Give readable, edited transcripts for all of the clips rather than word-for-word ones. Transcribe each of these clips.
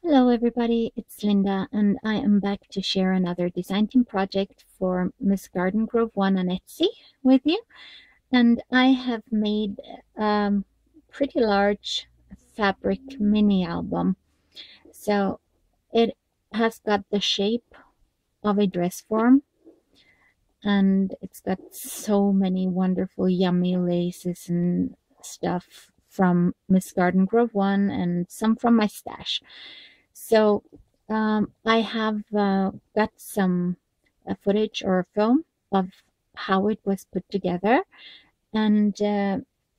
Hello everybody, it's Linda and I am back to share another design team project for Msgardengrove1 on Etsy with you. And I have made a pretty large fabric mini album. So it has got the shape of a dress form and it's got so many wonderful yummy laces and stuff from Msgardengrove1 and some from my stash. So I have got some footage or film of how it was put together. And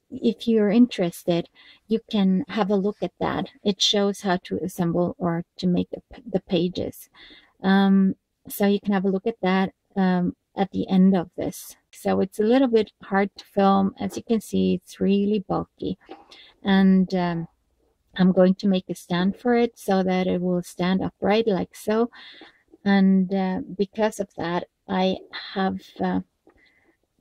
if you're interested, you can have a look at that. It shows how to assemble or to make the pages. So you can have a look at that at the end of this. So it's a little bit hard to film. As you can see, it's really bulky. And I'm going to make a stand for it so that it will stand upright like so. And because of that, I have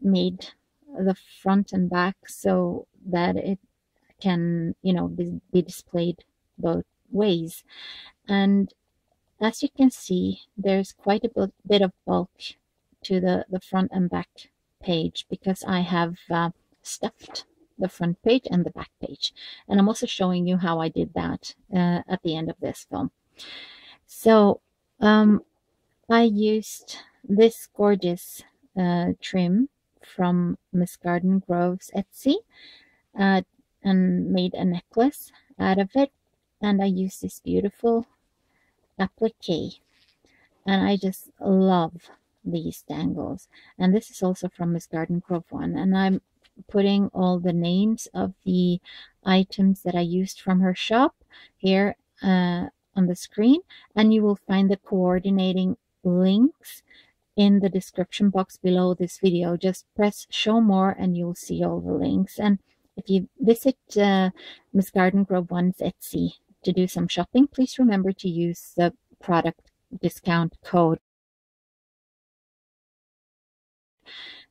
made the front and back so that it can, be displayed both ways. And as you can see, there's quite a bit of bulk to the front and back page because I have stuffed the front page and the back page. And I'm also showing you how I did that at the end of this film. So I used this gorgeous trim from Msgardengrove's Etsy and made a necklace out of it. And I used this beautiful applique. And I just love these dangles. And this is also from Msgardengrove1. And I'm putting all the names of the items that I used from her shop here on the screen, and you will find the coordinating links in the description box below this video. Just press show more and you'll see all the links. And if you visit Msgardengrove1's Etsy to do some shopping, please remember to use the product discount code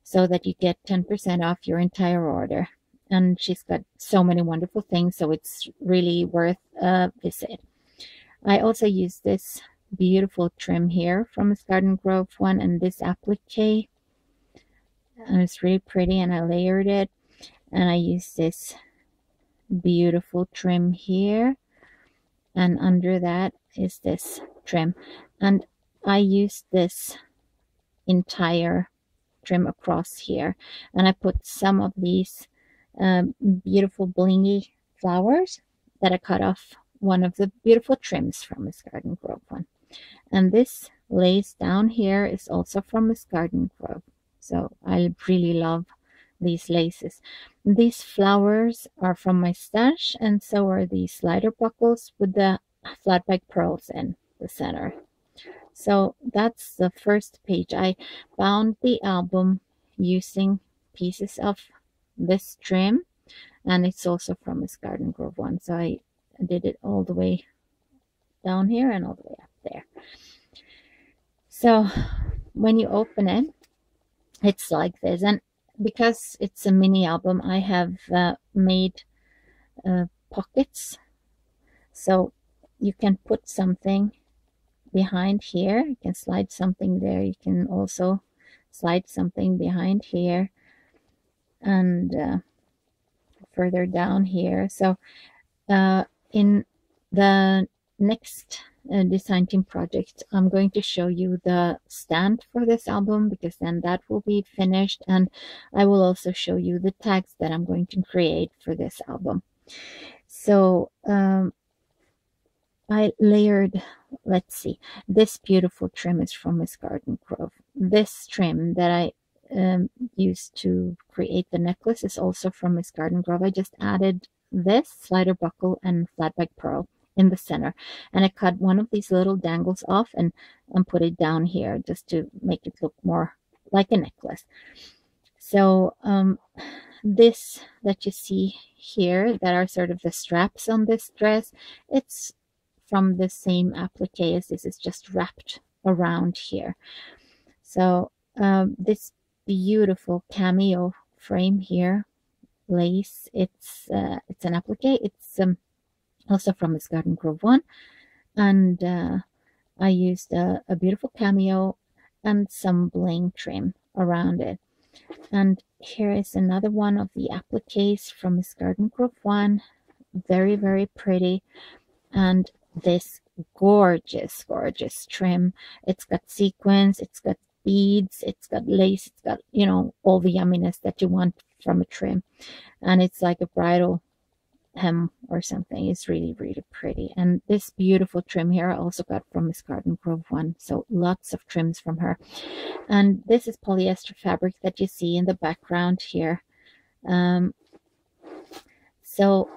so that you get 10% off your entire order. And she's got so many wonderful things, so it's really worth a visit. I also use this beautiful trim here from Msgardengrove1 and this applique. And it's really pretty, and I layered it. And I use this beautiful trim here. And under that is this trim. And I use this entire trim across here, and I put some of these beautiful blingy flowers that I cut off one of the beautiful trims from Msgardengrove1. And this lace down here is also from Msgardengrove. So I really love these laces. These flowers are from my stash, and so are these slider buckles with the flat back pearls in the center. So that's the first page. I bound the album using pieces of this trim, and it's also from Msgardengrove1. So I did it all the way down here and all the way up there. So when you open it, it's like this. And because it's a mini album, I have made pockets. So you can put something behind here, you can slide something there, you can also slide something behind here and further down here. So in the next design team project, I'm going to show you the stand for this album, because then that will be finished, and I will also show you the tags that I'm going to create for this album. So I layered, let's see, this beautiful trim is from Msgardengrove. This trim that I used to create the necklace is also from Msgardengrove. I just added this slider buckle and flat back pearl in the center, and I cut one of these little dangles off and put it down here just to make it look more like a necklace. So this that you see here, that are sort of the straps on this dress, it's from the same applique as this. Is just wrapped around here. So this beautiful Cameo frame here, lace, it's an applique. It's also from Msgardengrove1, and I used a beautiful Cameo and some bling trim around it. And here is another one of the appliques from Msgardengrove1. Very, very pretty. And this gorgeous, gorgeous trim. It's got sequins, it's got beads, it's got lace, it's got, you know, all the yumminess that you want from a trim. And it's like a bridal hem or something. It's really, really pretty. And this beautiful trim here I also got from Msgardengrove1. So lots of trims from her. And this is polyester fabric that you see in the background here. So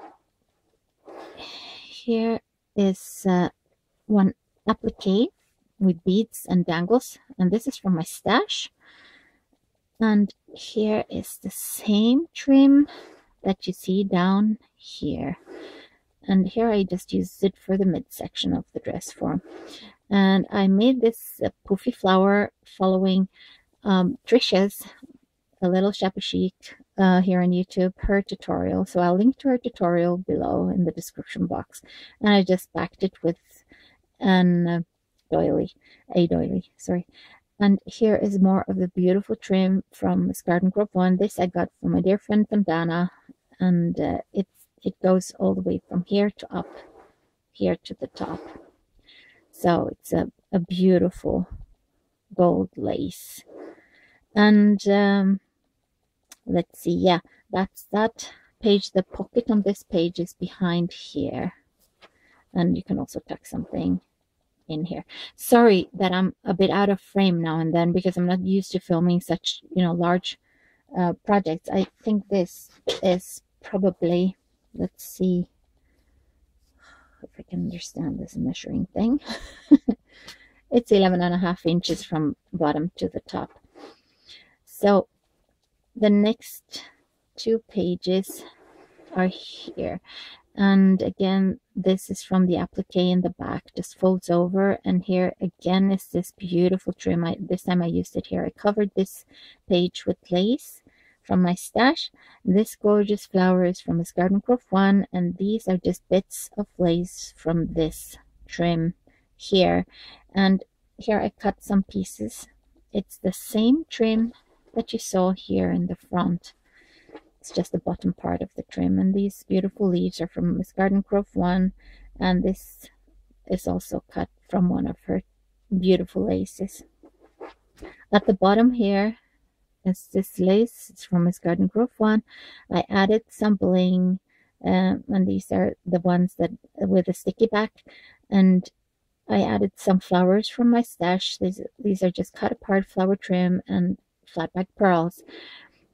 here is one applique with beads and dangles, and this is from my stash. And here is the same trim that you see down here, and here I just used it for the midsection of the dress form. And I made this poofy flower following Trisha's A Little Shabby Chic here on YouTube, her tutorial. So I'll link to her tutorial below in the description box. And I just backed it with an doily, sorry. And here is more of the beautiful trim from Msgardengrove1. This I got from my dear friend Vandana, and it goes all the way from here to up here to the top. So it's a beautiful gold lace. And let's see, yeah, that's that page. The pocket on this page is behind here, and you can also tuck something in here. Sorry that I'm a bit out of frame now and then, because I'm not used to filming such, you know, large projects. I think this is probably, let's see if I can understand this measuring thing. It's 11.5 inches from bottom to the top. So the next two pages are here, and again this is from the applique in the back, just folds over. And here again is this beautiful trim. This time I used it here. I covered this page with lace from my stash. This gorgeous flower is from Msgardengrove1, and these are just bits of lace from this trim here. And here I cut some pieces. It's the same trim that you saw here in the front. It's just the bottom part of the trim. And these beautiful leaves are from Msgardengrove1, and this is also cut from one of her beautiful laces. At the bottom here is this lace. It's from Msgardengrove1. I added some bling, and these are the ones that with a sticky back, and I added some flowers from my stash. These are just cut apart flower trim and flat back pearls.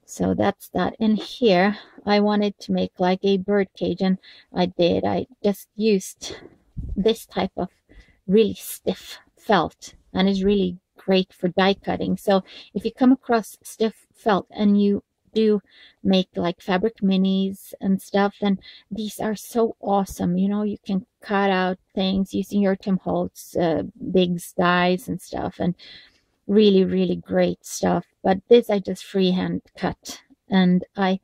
So that's that. And here I wanted to make like a bird cage, and I just used this type of really stiff felt, and it's really great for die cutting. So if you come across stiff felt and you do make like fabric minis and stuff, then these are so awesome. You know, you can cut out things using your Tim Holtz big dies and stuff, and really, really great stuff. But this I just freehand cut, and I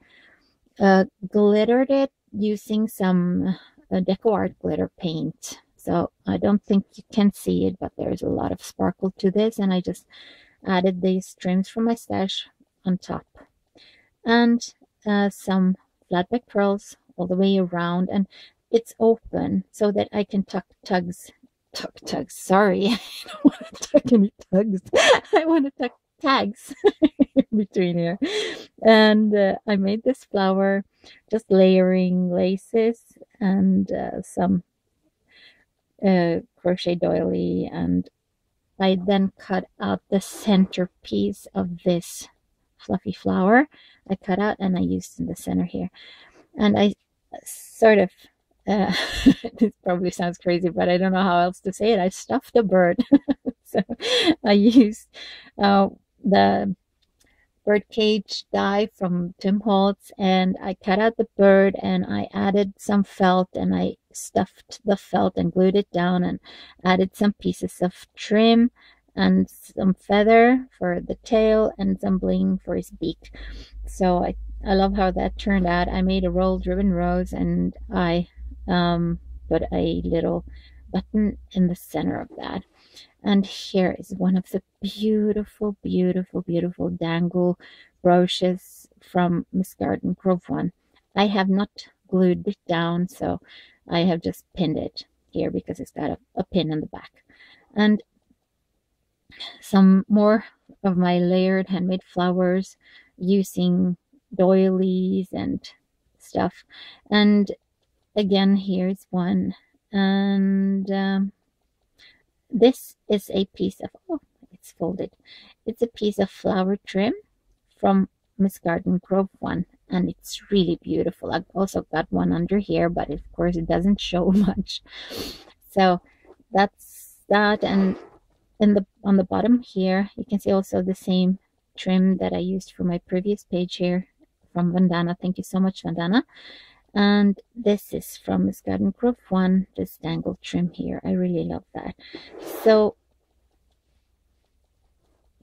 glittered it using some Deco Art glitter paint. So I don't think you can see it, but there's a lot of sparkle to this, and I just added these trims from my stash on top, and some flat back pearls all the way around. And it's open so that I can tuck tugs. Sorry, I don't want to tuck any tugs. I want to tuck tags between here. And I made this flower just layering laces and some crochet doily, and I then cut out the centerpiece of this fluffy flower. I cut out and I used in the center here, and I sort of this probably sounds crazy, but I don't know how else to say it. I stuffed a bird. So I used the bird cage die from Tim Holtz, and I cut out the bird and I added some felt, and I stuffed the felt and glued it down, and added some pieces of trim and some feather for the tail and some bling for his beak. So I love how that turned out. I made a rolled ribbon rose, and I put a little button in the center of that. And here is one of the beautiful, beautiful, beautiful dangle brooches from Msgardengrove1. I have not glued it down, so I have just pinned it here because it's got a pin in the back. And some more of my layered handmade flowers using doilies and stuff. And again, here's one. And this is a piece of, oh, it's folded. It's a piece of flower trim from Msgardengrove1, and it's really beautiful. I've also got one under here, but of course it doesn't show much. So that's that. And on the bottom here, you can see also the same trim that I used for my previous page here from Vandana. Thank you so much, Vandana. And this is from Msgardengrove1, this dangle trim here. I really love that. So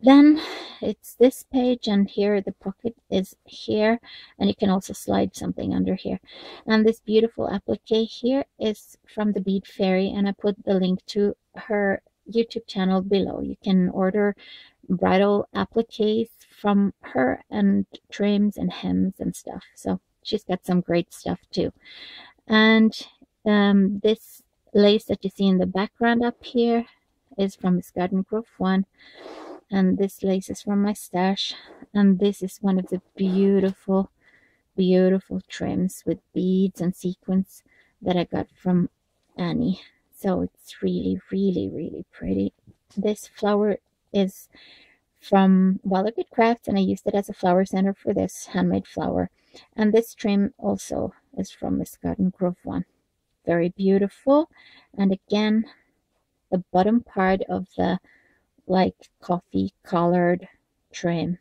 then it's this page, and here the pocket is here, and you can also slide something under here. And this beautiful applique here is from the Bead Fairy, and I put the link to her YouTube channel below. You can order bridal appliques from her, and trims and hems and stuff. So she's got some great stuff too. And this lace that you see in the background up here is from Msgardengrove1. And this lace is from my stash. And this is one of the beautiful, beautiful trims with beads and sequins that I got from Annie. So it's really, really, really pretty. This flower is from Good Crafts, and I used it as a flower center for this handmade flower. And this trim also is from Msgardengrove1. Very beautiful. And again, the bottom part of the like coffee colored trim,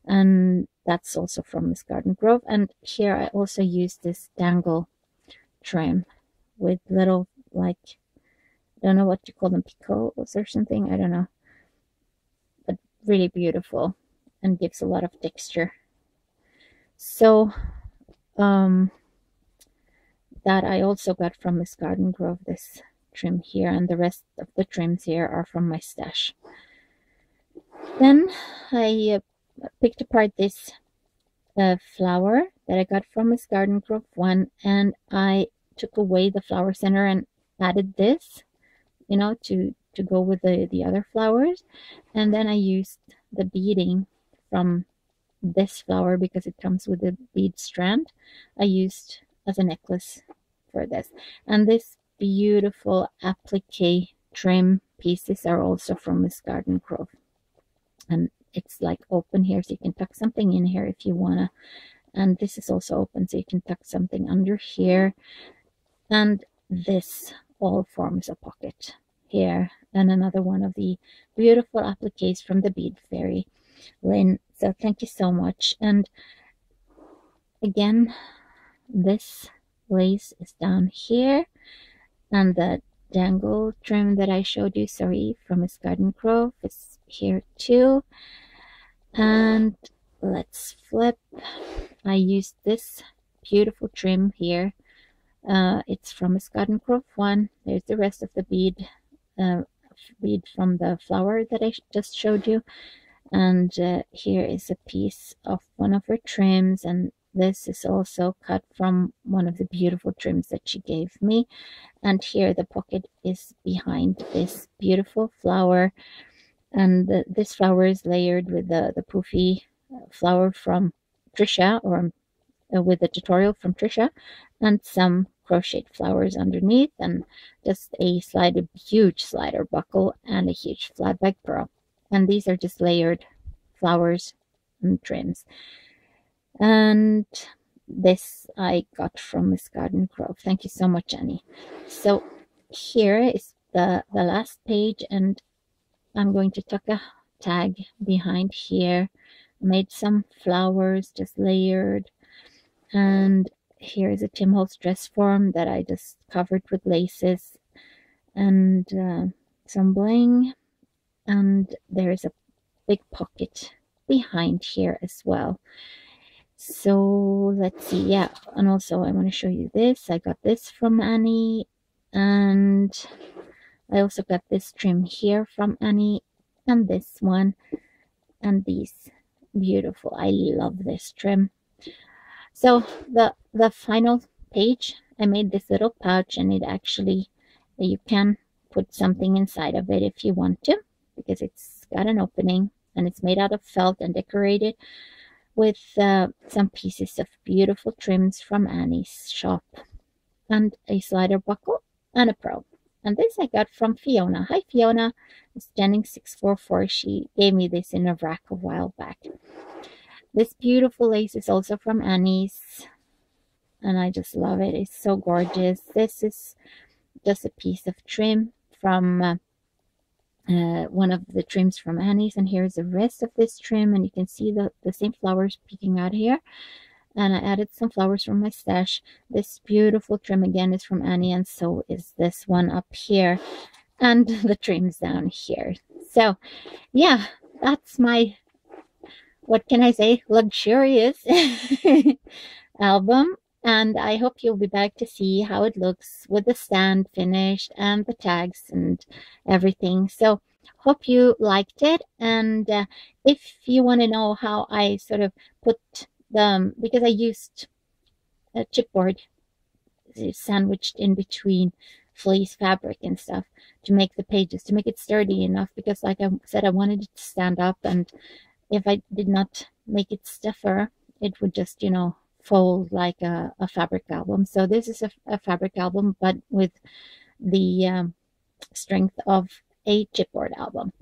and that's also from Msgardengrove. And here I also use this dangle trim with little, like, I don't know what you call them, picots or something, I don't know, but really beautiful and gives a lot of texture. So that I also got from Msgardengrove, this trim here, and the rest of the trims here are from my stash. Then I picked apart this flower that I got from Msgardengrove1, and I took away the flower center and added this, you know, to go with the other flowers. And then I used the beading from this flower because it comes with a bead strand. I used as a necklace for this. And this beautiful applique trim pieces are also from Msgardengrove, and it's like open here, so you can tuck something in here if you wanna. And this is also open, so you can tuck something under here. And this all forms a pocket here. And another one of the beautiful appliques from the Bead Fairy, Lynn. So thank you so much. And again, this lace is down here, and the dangle trim that I showed you, sorry, from Msgardengrove is here too. And let's flip. I used this beautiful trim here. It's from Msgardengrove1. There's the rest of the bead from the flower that I just showed you. And here is a piece of one of her trims, and this is also cut from one of the beautiful trims that she gave me. And here the pocket is behind this beautiful flower, and this flower is layered with the poofy flower from Trisha, or with the tutorial from Trisha, and some crocheted flowers underneath, and just a huge slider buckle and a huge flat back pearl. And these are just layered flowers and trims. And this I got from Msgardengrove. Thank you so much, Annie. So here is the last page, and I'm going to tuck a tag behind here. Made some flowers just layered, and here is a Tim Holtz Dressform that I just covered with laces and some bling. And there is a big pocket behind here as well. So let's see. Yeah, and also I want to show you this. I got this from Annie, And I also got this trim here from Annie, and this one, and these beautiful. I love this trim. So the final page, I made this little pouch, and it actually, you can put something inside of it if you want to, because it's got an opening, and it's made out of felt and decorated with some pieces of beautiful trims from Annie's shop, and a slider buckle and a pearl. And this I got from Fiona. Hi Fiona, standing 644. She gave me this in a rack a while back. This beautiful lace is also from Annie's, and I just love it. It's so gorgeous. This is just a piece of trim from one of the trims from Annie's, and here's the rest of this trim, and you can see the same flowers peeking out here. And I added some flowers from my stash. This beautiful trim again is from Annie, and so is this one up here, and the trims down here. So yeah, that's my, what can I say, luxurious album. And I hope you'll be back to see how it looks with the stand finished and the tags and everything. So hope you liked it. And if you want to know how I sort of put them, because I used a chipboard sandwiched in between fleece fabric and stuff to make the pages, to make it sturdy enough, because like I said, I wanted it to stand up, and if I did not make it stiffer, it would just, you know, fold like a fabric album. So this is a fabric album, but with the strength of a chipboard album.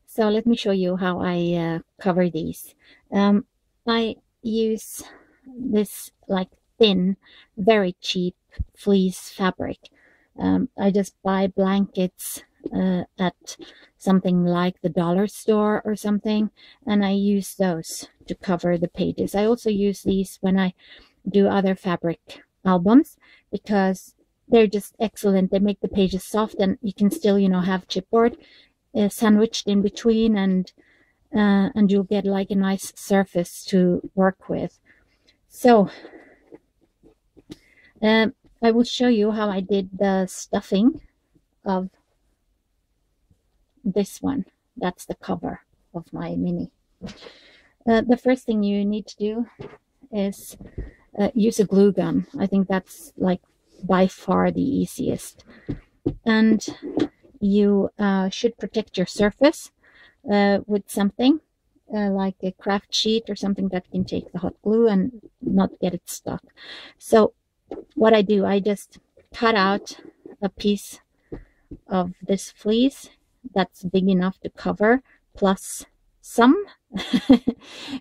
So let me show you how I cover these. I use this like thin, very cheap fleece fabric. I just buy blankets at something like the dollar store or something, and I use those to cover the pages. I also use these when I do other fabric albums, because they're just excellent. They make the pages soft, and you can still, you know, have chipboard sandwiched in between, and you'll get like a nice surface to work with. So I will show you how I did the stuffing of this one. That's the cover of my mini. The first thing you need to do is use a glue gun. I think that's like by far the easiest. And you should protect your surface with something like a craft sheet or something that can take the hot glue and not get it stuck. So what I do, I just cut out a piece of this fleece that's big enough to cover, plus some,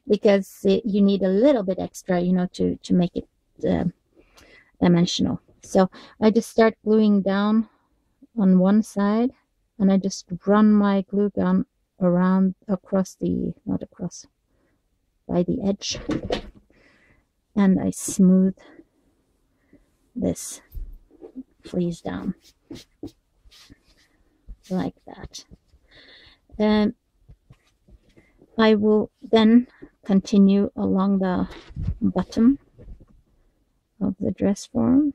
because you need a little bit extra, you know, to make it dimensional. So I just start gluing down on one side, and I just run my glue gun around across the, not across, by the edge, and I smooth this fleece down like that. And I will then continue along the bottom of the dress form.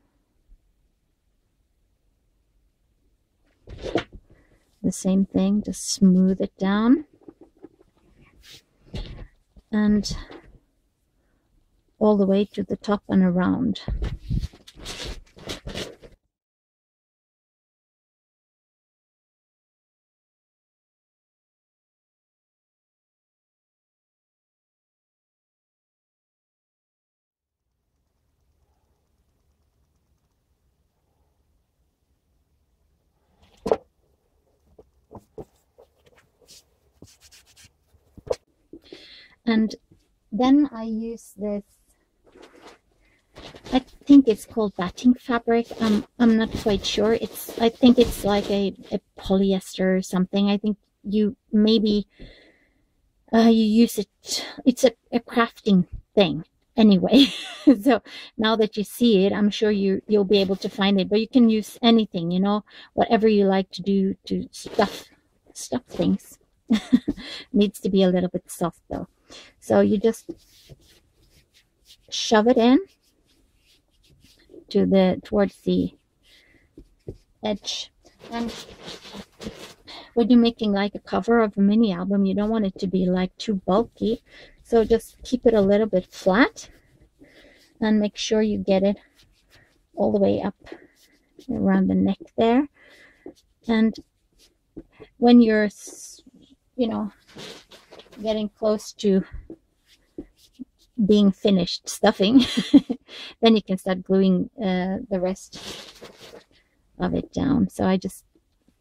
The same thing, just smooth it down, and all the way to the top and around. And then I use this, I think it's called batting fabric. I'm not quite sure. I think it's like a polyester or something. I think you maybe you use it. It's a crafting thing anyway. So now that you see it, I'm sure you'll be able to find it. But you can use anything, you know, whatever you like to do to stuff things. Needs to be a little bit soft though. So you just shove it in to towards the edge. And when you're making like a cover of a mini album, you don't want it to be like too bulky, so just keep it a little bit flat and make sure you get it all the way up around the neck there. And when you're, you know, getting close to being finished stuffing, then you can start gluing the rest of it down. So I just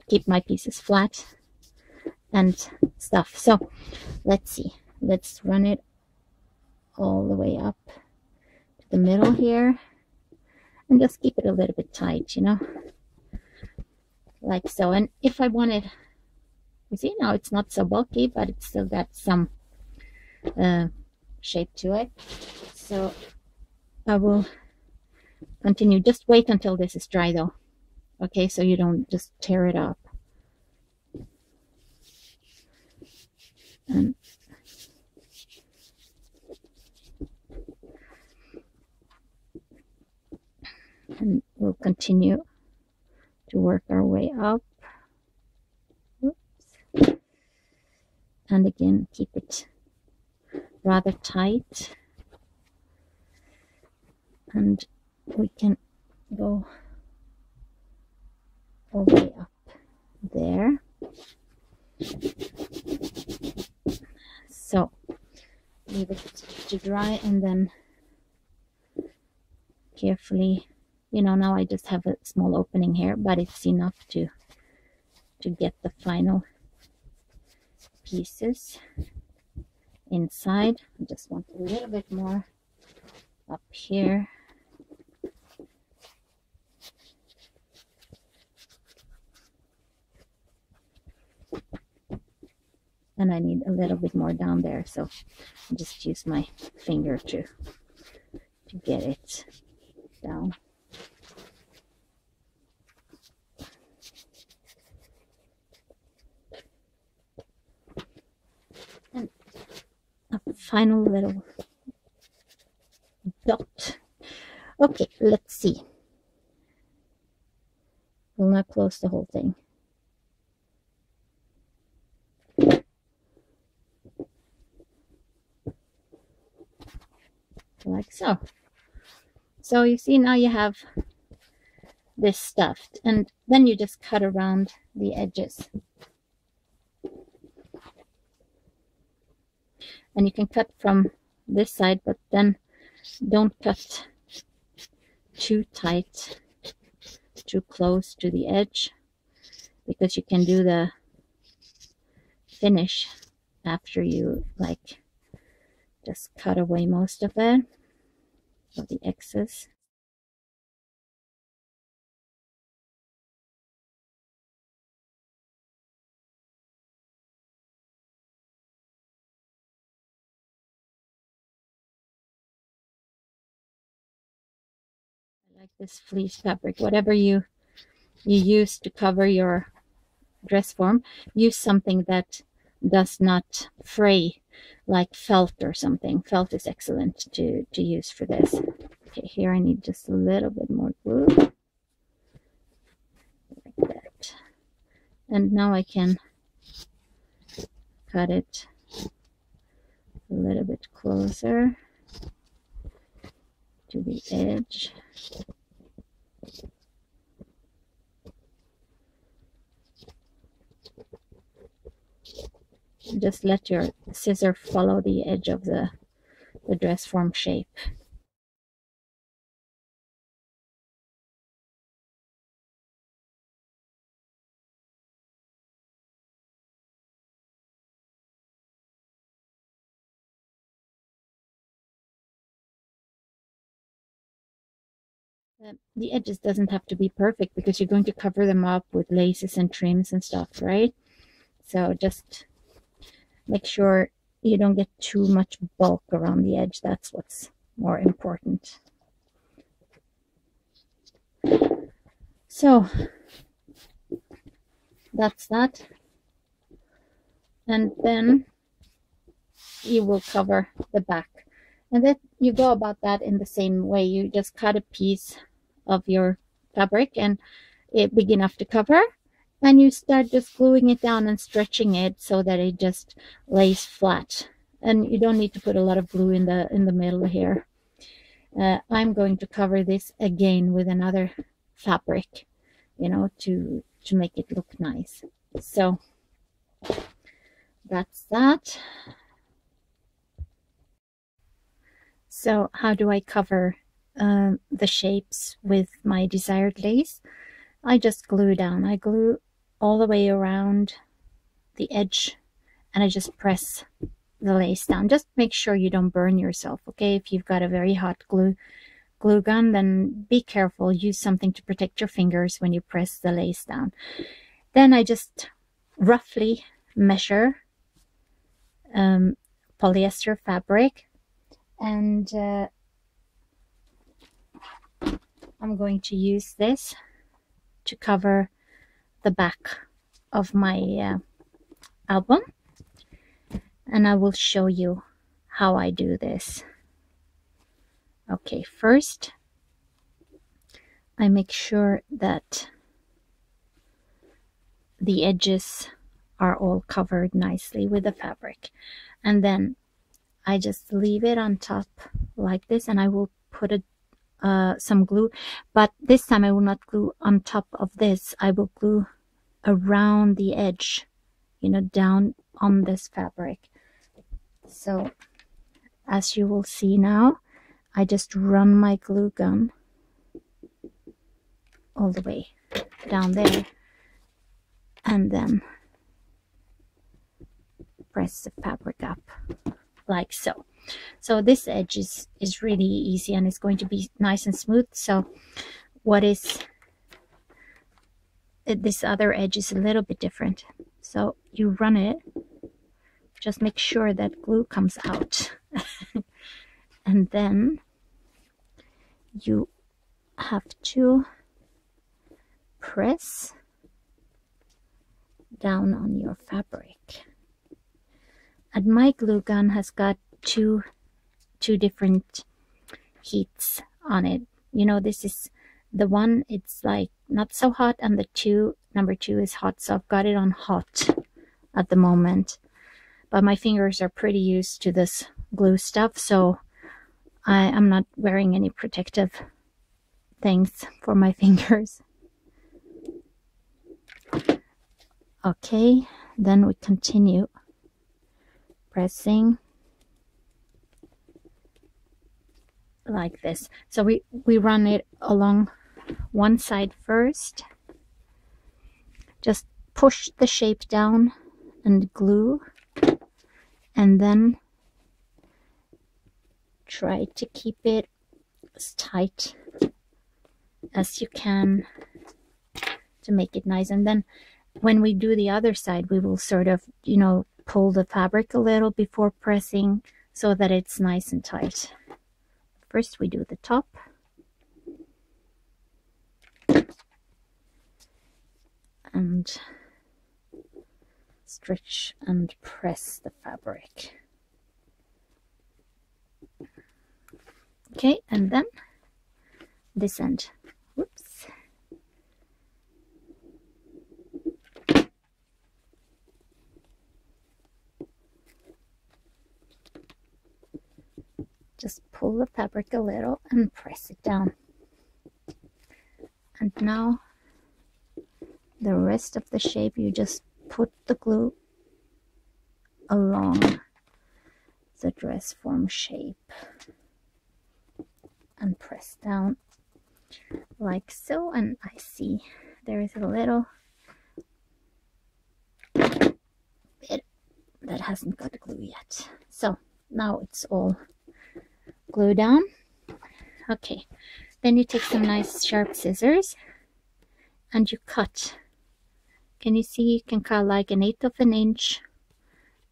keep my pieces flat and stuff. So let's see, let's run it all the way up to the middle here and just keep it a little bit tight, you know, like so. And if I wanted, you see now it's not so bulky, but it's still got some shape to it. So I will continue. Just wait until this is dry though, okay, so you don't just tear it up. And we'll continue to work our way up. Oops. And again, keep it rather tight. And we can go all the way up there. So leave it to dry and then carefully, you know, now I just have a small opening here, but it's enough to get the final pieces inside. I just want a little bit more up here. And I need a little bit more down there, so I'll just use my finger to get it down. And a final little dot. Okay, let's see. We'll not close the whole thing. Like so. So you see now you have this stuffed, and then you just cut around the edges. And you can cut from this side, but then don't cut too tight, too close to the edge, because you can do the finish after you like just cut away most of it, of the excess. I like this fleece fabric. Whatever you use to cover your dress form, use something that does not fray, like felt or something. Felt is excellent to use for this. Okay, here I need just a little bit more glue, like that. And now I can cut it a little bit closer to the edge. Just let your scissor follow the edge of the dress form shape. The edges doesn't have to be perfect because you're going to cover them up with laces and trims and stuff, right? So just make sure you don't get too much bulk around the edge. That's what's more important. So that's that. And then you will cover the back. And then you go about that in the same way. You just cut a piece of your fabric and it big enough to cover, and you start just gluing it down and stretching it so that it just lays flat. And you don't need to put a lot of glue in the middle here. I'm going to cover this again with another fabric, you know, to make it look nice. So that's that. So how do I cover the shapes with my desired lace? I just glue down. I glue all the way around the edge, and I just press the lace down. Just make sure you don't burn yourself, okay? If you've got a very hot glue gun, then be careful. Use something to protect your fingers when you press the lace down. Then I just roughly measure polyester fabric, and I'm going to use this to cover the back of my album, and I will show you how I do this. Okay, first I make sure that the edges are all covered nicely with the fabric, and then I just leave it on top like this, and I will put some glue, but this time I will not glue on top of this. I will glue around the edge, you know, down on this fabric. So as you will see now, I just run my glue gun all the way down there, and then press the fabric up like so. So this edge is really easy, and it's going to be nice and smooth. So what is this other edge is a little bit different. So you run it, just make sure that glue comes out and then you have to press down on your fabric. And my glue gun has got two different heats on it. You know, this is the one, it's like not so hot, and the number two is hot. So I've got it on hot at the moment, but my fingers are pretty used to this glue stuff, so I'm not wearing any protective things for my fingers. Okay, then we continue pressing like this. So we run it along one side first, just push the shape down and glue, and then try to keep it as tight as you can to make it nice. And then when we do the other side, we will sort of, you know, pull the fabric a little before pressing so that it's nice and tight. First we do the top, and stretch and press the fabric. Okay, and then this end. Whoops. Just pull the fabric a little and press it down. And now the rest of the shape, you just put the glue along the dress form shape and press down like so. And I see there is a little bit that hasn't got glue yet. So now it's all glue down. Okay, then you take some nice sharp scissors and you cut. Can you see? You can cut like 1/8 of an inch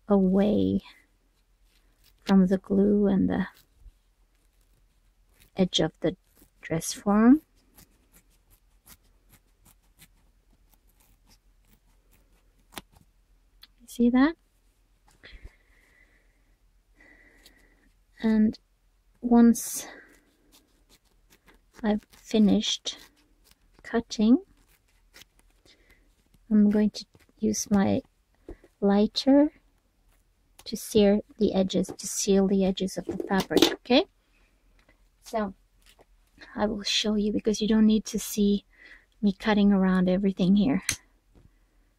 away from the glue and the edge of the dress form. See that? And once I've finished cutting, I'm going to use my lighter to sear the edges, to seal the edges of the fabric. Okay, so I will show you, because you don't need to see me cutting around everything here.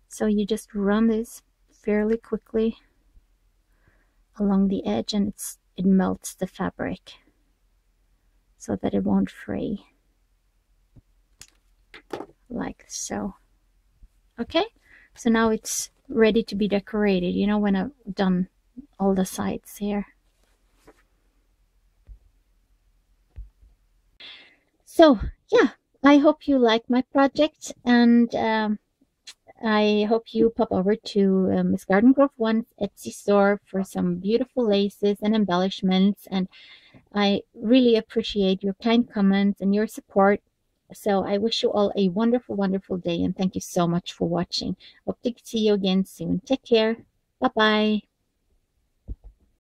So you just run this fairly quickly along the edge, and it melts the fabric so that it won't fray, like so. Okay, so now it's ready to be decorated, you know, when I've done all the sides here. So yeah, I hope you like my project, and I hope you pop over to Msgardengrove1's Etsy store for some beautiful laces and embellishments, and I really appreciate your kind comments and your support. So I wish you all a wonderful, wonderful day, and thank you so much for watching. Hope to see you again soon. Take care. Bye-bye.